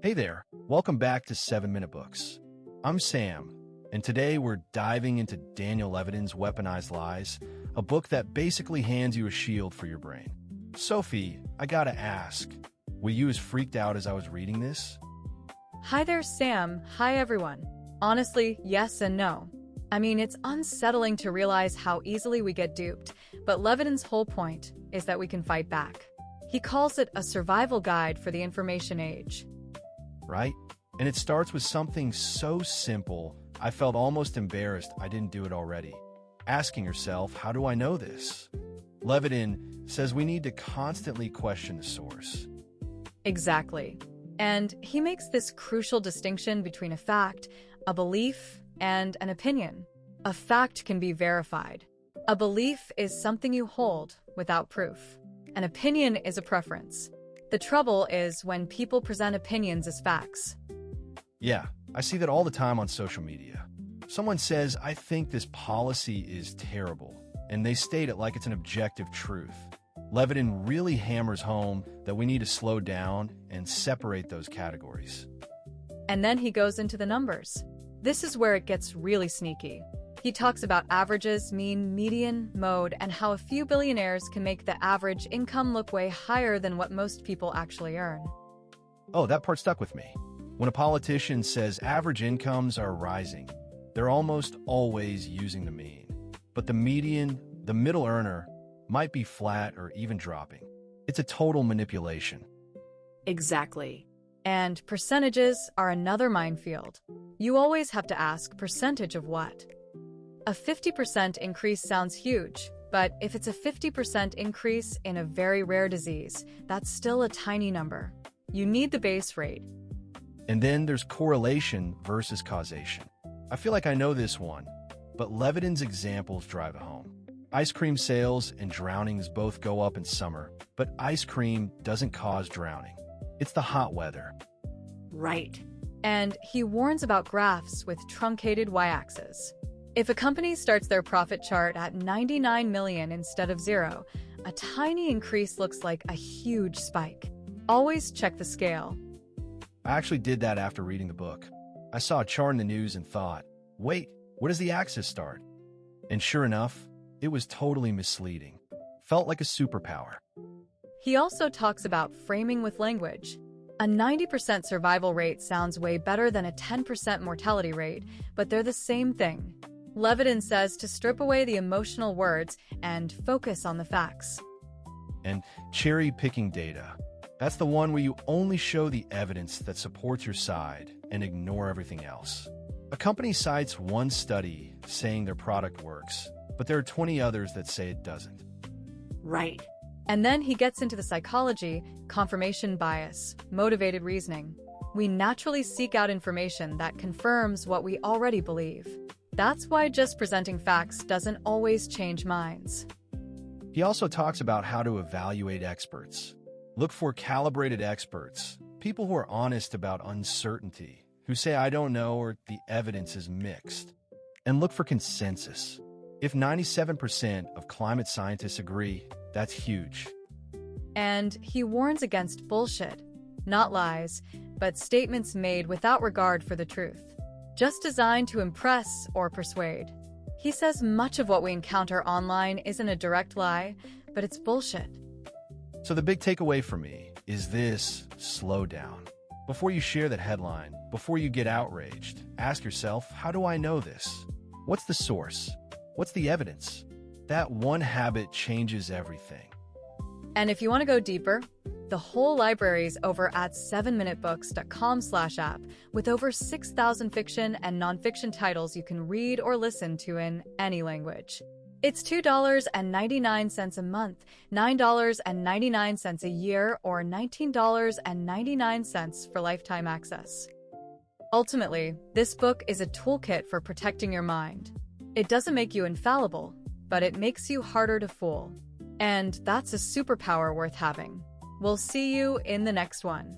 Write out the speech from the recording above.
Hey there, welcome back to 7 Minute Books. I'm Sam, and today we're diving into Daniel Levitin's Weaponized Lies, a book that basically hands you a shield for your brain. Sophie, I gotta ask, were you as freaked out as I was reading this? Hi there, Sam. Hi, everyone. Honestly, yes and no. I mean, it's unsettling to realize how easily we get duped, but Levitin's whole point is that we can fight back. He calls it a survival guide for the information age. Right? And it starts with something so simple, I felt almost embarrassed I didn't do it already. Asking yourself, how do I know this? Levitin says we need to constantly question the source. Exactly. And he makes this crucial distinction between a fact, a belief, and an opinion. A fact can be verified. A belief is something you hold without proof. An opinion is a preference. The trouble is when people present opinions as facts. Yeah, I see that all the time on social media. Someone says, I think this policy is terrible, and they state it like it's an objective truth. Levitin really hammers home that we need to slow down and separate those categories. And then he goes into the numbers. This is where it gets really sneaky. He talks about averages, mean, median, mode, and how a few billionaires can make the average income look way higher than what most people actually earn. Oh, that part stuck with me. When a politician says average incomes are rising, they're almost always using the mean. But the median, the middle earner, might be flat or even dropping. It's a total manipulation. Exactly. And percentages are another minefield. You always have to ask percentage of what? A 50% increase sounds huge, but if it's a 50% increase in a very rare disease, that's still a tiny number. You need the base rate. And then there's correlation versus causation. I feel like I know this one, but Levitin's examples drive it home. Ice cream sales and drownings both go up in summer, but ice cream doesn't cause drowning. It's the hot weather. Right. And he warns about graphs with truncated y-axis. If a company starts their profit chart at 99 million instead of 0, a tiny increase looks like a huge spike. Always check the scale. I actually did that after reading the book. I saw a chart in the news and thought, wait, where does the axis start? And sure enough, it was totally misleading. Felt like a superpower. He also talks about framing with language. A 90% survival rate sounds way better than a 10% mortality rate, but they're the same thing. Levitin says to strip away the emotional words and focus on the facts. And cherry-picking data. That's the one where you only show the evidence that supports your side and ignore everything else. A company cites one study saying their product works, but there are 20 others that say it doesn't. Right. And then he gets into the psychology, confirmation bias, motivated reasoning. We naturally seek out information that confirms what we already believe. That's why just presenting facts doesn't always change minds. He also talks about how to evaluate experts. Look for calibrated experts, people who are honest about uncertainty, who say I don't know or the evidence is mixed. And look for consensus. If 97% of climate scientists agree, that's huge. And he warns against bullshit, not lies, but statements made without regard for the truth, just designed to impress or persuade. He says much of what we encounter online isn't a direct lie, but it's bullshit. So the big takeaway for me is this: slow down. Before you share that headline, before you get outraged, ask yourself, how do I know this? What's the source? What's the evidence? That one habit changes everything. And if you want to go deeper, the whole library's over at 7minutebooks.com/app with over 6,000 fiction and nonfiction titles you can read or listen to in any language. It's $2.99 a month, $9.99 a year, or $19.99 for lifetime access. Ultimately, this book is a toolkit for protecting your mind. It doesn't make you infallible, but it makes you harder to fool. And that's a superpower worth having. We'll see you in the next one.